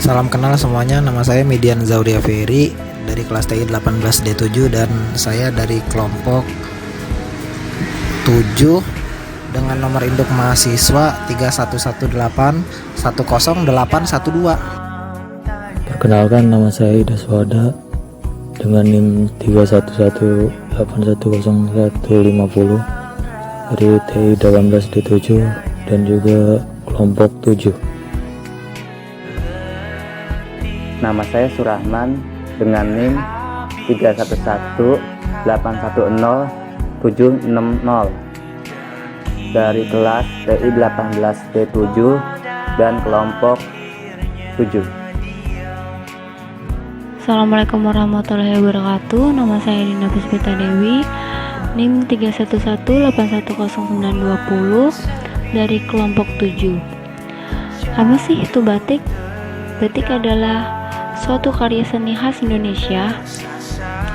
Salam kenal semuanya, nama saya Midian Zaudia Ferry dari kelas TI 18D7 dan saya dari kelompok 7 dengan nomor induk mahasiswa 3118100812. Perkenalkan, nama saya Ida Swada dengan NIM 311810150 dari TI 18D7 dan juga kelompok 7. Nama saya Surahman dengan NIM 311810760 dari kelas TI 18D7 dan kelompok 7. Assalamualaikum warahmatullahi wabarakatuh. Nama saya Dina Puspita Dewi, NIM 311810920 dari kelompok 7. Apa sih itu batik? Batik adalah suatu karya seni khas Indonesia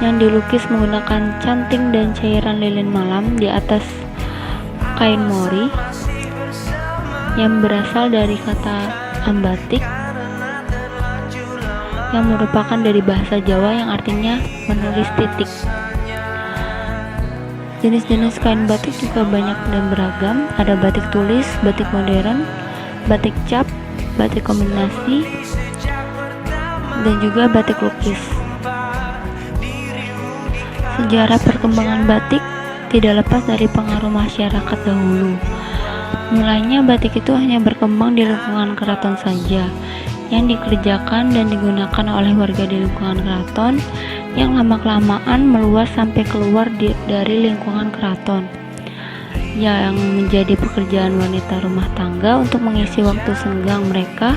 yang dilukis menggunakan canting dan cairan lilin malam di atas kain mori yang berasal dari kata ambatik yang merupakan dari bahasa Jawa yang artinya menulis titik. Jenis-jenis kain batik juga banyak dan beragam. Ada batik tulis, batik modern, batik cap, batik kombinasi, dan juga batik lukis. Sejarah perkembangan batik tidak lepas dari pengaruh masyarakat dahulu. Mulanya batik itu hanya berkembang di lingkungan keraton saja, yang dikerjakan dan digunakan oleh warga di lingkungan keraton, yang lama-kelamaan meluas sampai keluar dari lingkungan keraton, yang menjadi pekerjaan wanita rumah tangga untuk mengisi waktu senggang mereka.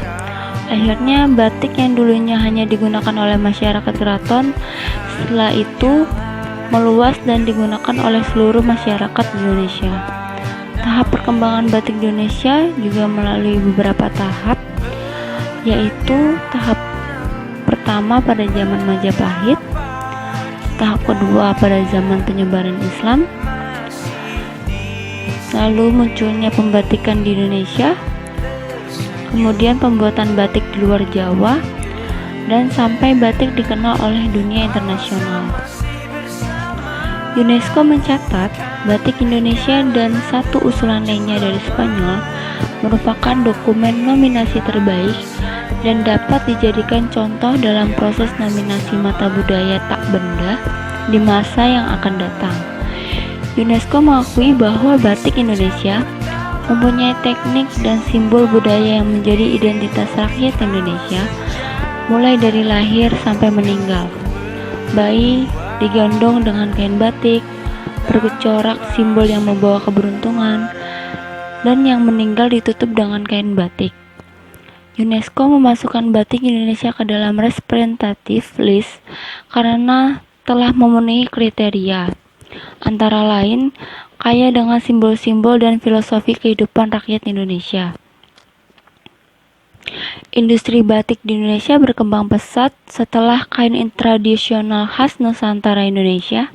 Akhirnya batik yang dulunya hanya digunakan oleh masyarakat keraton setelah itu meluas dan digunakan oleh seluruh masyarakat Indonesia. Tahap perkembangan batik di Indonesia juga melalui beberapa tahap, yaitu tahap pertama pada zaman Majapahit, tahap kedua pada zaman penyebaran Islam, lalu munculnya pembatikan di Indonesia, kemudian pembuatan batik di luar Jawa, dan sampai batik dikenal oleh dunia internasional. UNESCO mencatat batik Indonesia dan satu usulan lainnya dari Spanyol merupakan dokumen nominasi terbaik dan dapat dijadikan contoh dalam proses nominasi mata budaya tak benda di masa yang akan datang. UNESCO mengakui bahwa batik Indonesia mempunyai teknik dan simbol budaya yang menjadi identitas rakyat Indonesia mulai dari lahir sampai meninggal. Bayi digandong dengan kain batik, bercorak simbol yang membawa keberuntungan, dan yang meninggal ditutup dengan kain batik. UNESCO memasukkan batik Indonesia ke dalam representative list karena telah memenuhi kriteria, antara lain kaya dengan simbol-simbol dan filosofi kehidupan rakyat Indonesia. Industri batik di Indonesia berkembang pesat setelah kain tradisional khas Nusantara Indonesia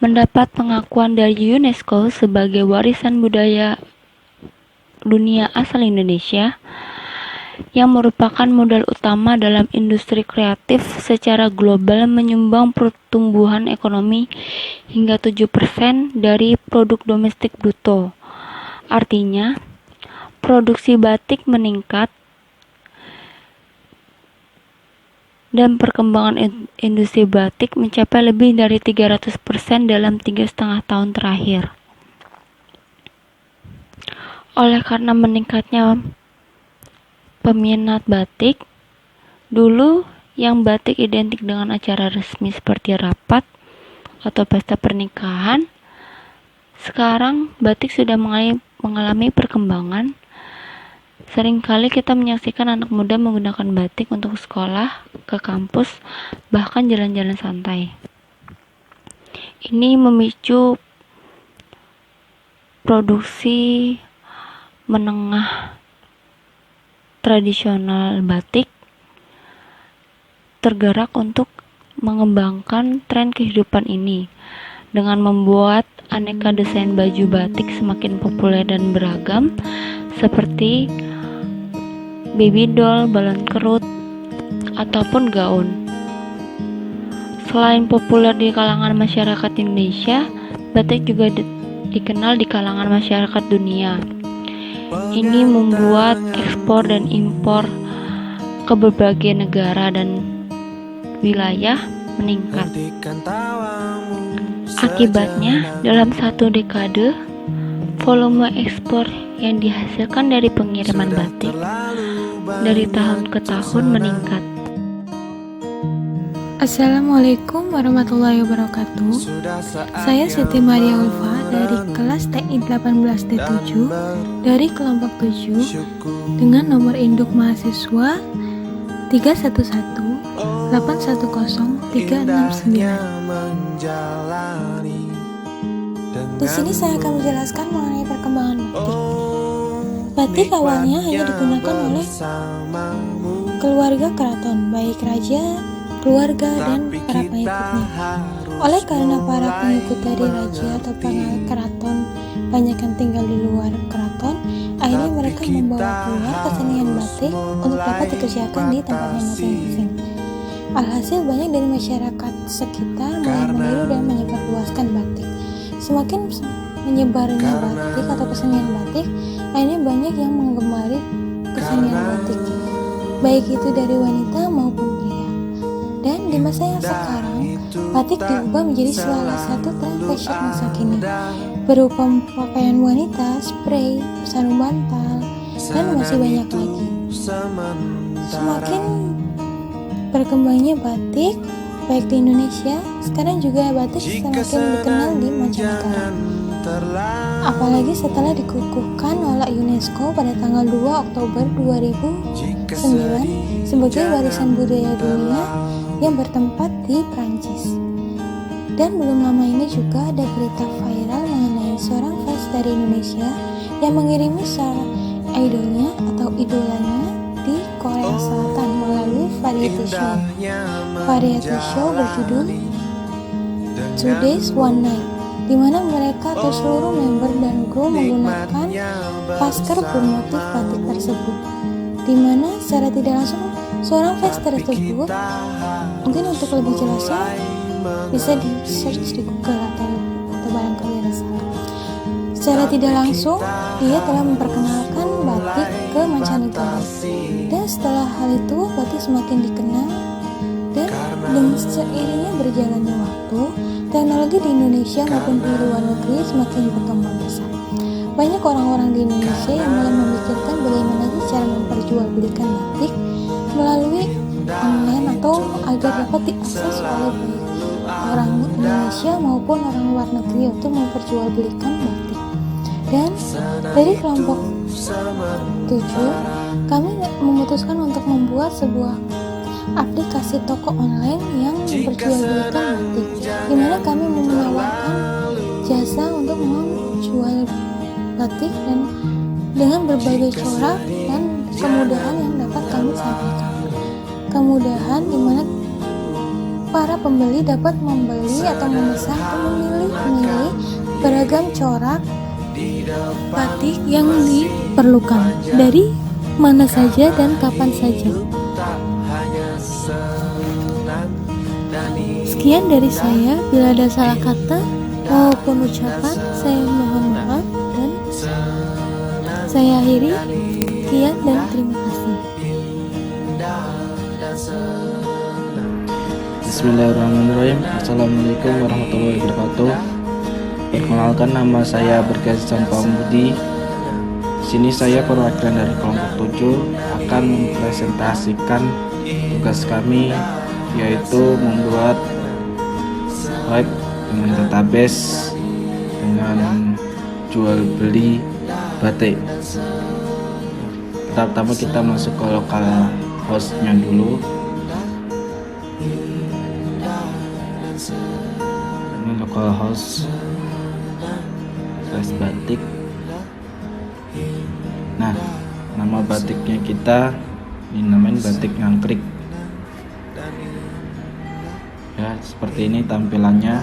mendapat pengakuan dari UNESCO sebagai warisan budaya dunia asal Indonesia, yang merupakan modal utama dalam industri kreatif secara global, menyumbang pertumbuhan ekonomi hingga 7% dari produk domestik bruto. Artinya, produksi batik meningkat dan perkembangan industri batik mencapai lebih dari 300% dalam 3,5 tahun terakhir. Oleh karena meningkatnya peminat batik, dulu yang batik identik dengan acara resmi seperti rapat atau pesta pernikahan, sekarang batik sudah mengalami perkembangan. Seringkali kita menyaksikan anak muda menggunakan batik untuk sekolah, ke kampus, bahkan jalan-jalan santai. Ini memicu produksi menengah tradisional batik tergerak untuk mengembangkan tren kehidupan ini dengan membuat aneka desain baju batik semakin populer dan beragam, seperti baby doll, balon kerut, ataupun gaun. Selain populer di kalangan masyarakat Indonesia, batik juga dikenal di kalangan masyarakat dunia. Ini membuat ekspor dan impor ke berbagai negara dan wilayah meningkat. Akibatnya, dalam 1 dekade, volume ekspor yang dihasilkan dari pengiriman batik dari tahun ke tahun meningkat. Assalamualaikum warahmatullahi wabarakatuh. Saya Siti Maria Ulfa dari kelas TI 18D7 dari kelompok 7 dengan nomor induk mahasiswa 311810369. Di sini saya akan menjelaskan mengenai perkembangan batik. Batik awalnya hanya digunakan oleh keluarga keraton, baik raja, keluarga, dan para pengikutnya. Oleh karena para pengikut dari raja atau para keraton banyak yang tinggal di luar keraton, akhirnya mereka membawa keluar kesenian batik untuk dapat dikerjakan di tempatnya masing-masing. Alhasil banyak dari masyarakat sekitar mulai meniru dan menyebarluaskan batik. Semakin menyebarnya batik atau kesenian batik, akhirnya banyak yang menggemari kesenian batik, baik itu dari wanita maupun pria. Dan di masa yang sekarang, batik diubah menjadi salah satu tren fashion masa kini, berupa pakaian wanita, spray, sarung bantal, dan masih banyak lagi. Semakin berkembangnya batik, baik di Indonesia, sekarang juga batik semakin dikenal di mancanegara. Apalagi setelah dikukuhkan oleh UNESCO pada tanggal 2 Oktober 2009 sebagai warisan budaya dunia yang bertempat di Prancis. Dan belum lama ini juga ada berita viral mengenai seorang fans dari Indonesia yang mengirimi seorang idolnya atau idolanya di Korea Selatan melalui variety show. Variety show berjudul 2 Days One Night, di mana mereka atau seluruh member dan kru menggunakan masker bermotif batik tersebut, di mana secara tidak langsung seorang fans tersebut, mungkin untuk lebih jelasnya bisa di search di Google atau barangkali ada salah. Secara tidak langsung dia telah memperkenalkan batik ke mancanegara, dan setelah hal itu batik semakin dikenal. Dan dengan seiringnya berjalannya waktu, teknologi di Indonesia maupun di luar negeri semakin berkembang pesat. Banyak orang-orang di Indonesia yang mulai memikirkan bagaimana cara memperjualbelikan batik melalui online atau agar dapat diakses oleh orang Indonesia maupun orang luar negeri untuk memperjualbelikan batik. Dan dari kelompok 7, kami memutuskan untuk membuat sebuah aplikasi toko online yang memperjualbelikan batik, di mana kami menawarkan jasa untuk menjual batik dan dengan berbagai corak dan kemudahan yang dapat kami sampaikan. Kemudahan di mana para pembeli dapat membeli atau memesan atau memilih beragam corak batik yang diperlukan dari mana saja dan kapan saja. Sekian dari saya, bila ada salah kata maupun ucapan saya mohon maaf, dan saya akhiri. Sekian dan terima kasih. Bismillahirrahmanirrahim. Assalamualaikum warahmatullahi wabarakatuh. Perkenalkan, nama saya Berkesan Pambudi. Sini saya perwakilan dari kelompok 7 akan mempresentasikan tugas kami, yaitu membuat web dengan database dengan jual beli batik. Pertama kita masuk ke lokal hostnya dulu. Ini lokal host batik. Nah, nama batiknya kita dinamain batik ngangkrik. Ya, seperti ini tampilannya.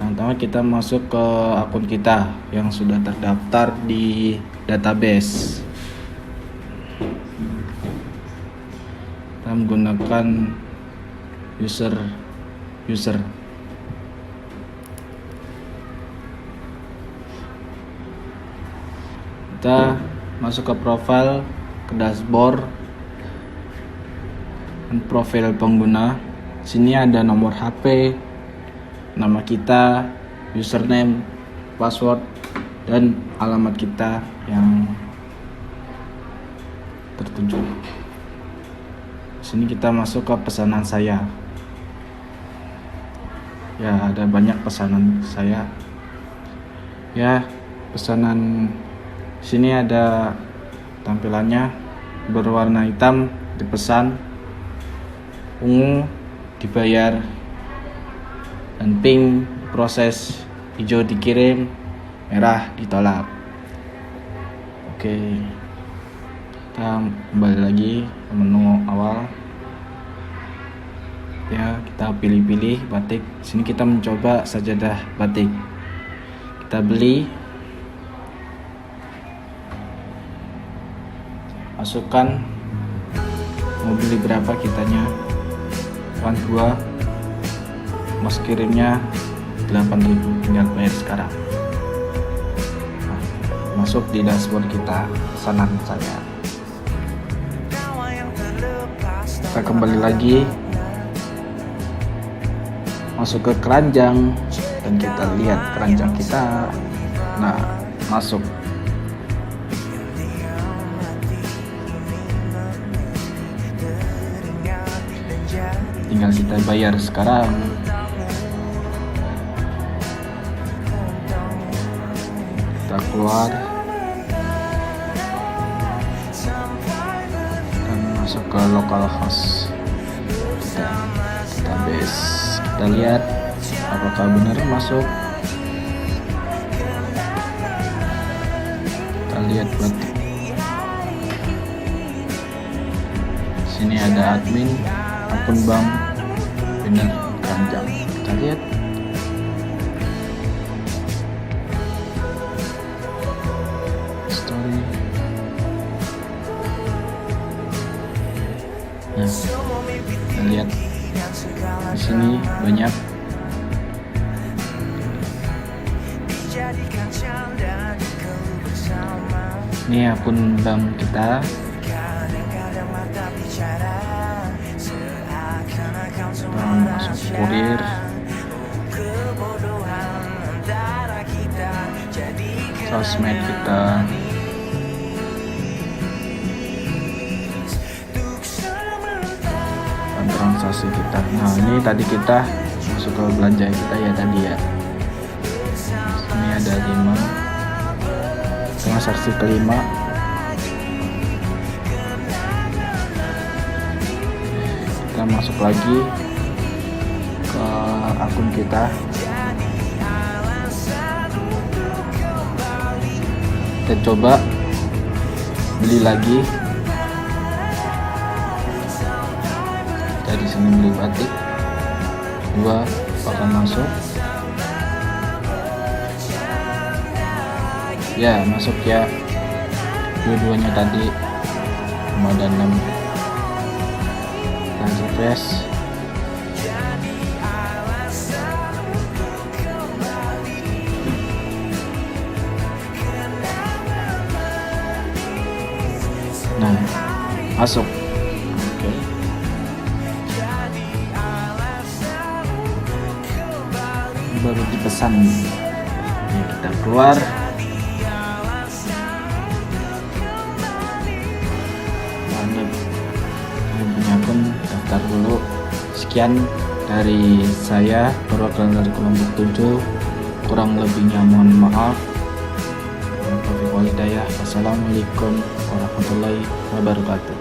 Yang pertama kita masuk ke akun kita yang sudah terdaftar di database. Kita menggunakan user. Kita masuk ke profile, ke dashboard, dan profil pengguna. Sini ada nomor HP, nama kita, username, password, dan alamat kita yang tertuju. Sini kita masuk ke pesanan saya. Ya, ada banyak pesanan saya. Ya, pesanan sini ada tampilannya berwarna hitam dipesan, ungu dibayar, dan pink proses, hijau dikirim, merah ditolak. Oke, kita kembali lagi ke menu awal. Ya, kita pilih-pilih batik. Sini kita mencoba sajadah batik. Kita beli, masukkan mau beli berapa kitanya, 2, mas kirimnya 8.000, tinggal bayar sekarang. Nah, masuk di dashboard kita pesanan saya. Kita kembali lagi, masuk ke keranjang, dan kita lihat keranjang kita. Nah, masuk. Tinggal kita bayar sekarang. Kita keluar dan masuk ke localhost kita, database. Kita lihat apakah benar masuk. Kita lihat batik. Sini ada admin, akun bank, benar keranjang. Kita lihat. Story. Nah, kita lihat di sini banyak. Ini akun bank kita. Masuk kurir, sosmed kita, dan transaksi kita. Nah, ini tadi kita masuk ke belanja kita ya tadi ya. Ini ada 5 transaksi kelima. Kita masuk lagi ke akun kita. Kita coba beli lagi. Dari sini beli batik 2 akan masuk. Ya, masuk ya. Dua-duanya tadi 5 dan 6. Dan refresh. Nah, masuk. Oke. Baru dipesan. Ini kita keluar. Ini punya akun, daftar dulu. Sekian dari saya, perwakilan dari kelompok 7. Kurang lebihnya mohon maaf. Wassalamualaikum warahmatullahi wabarakatuh.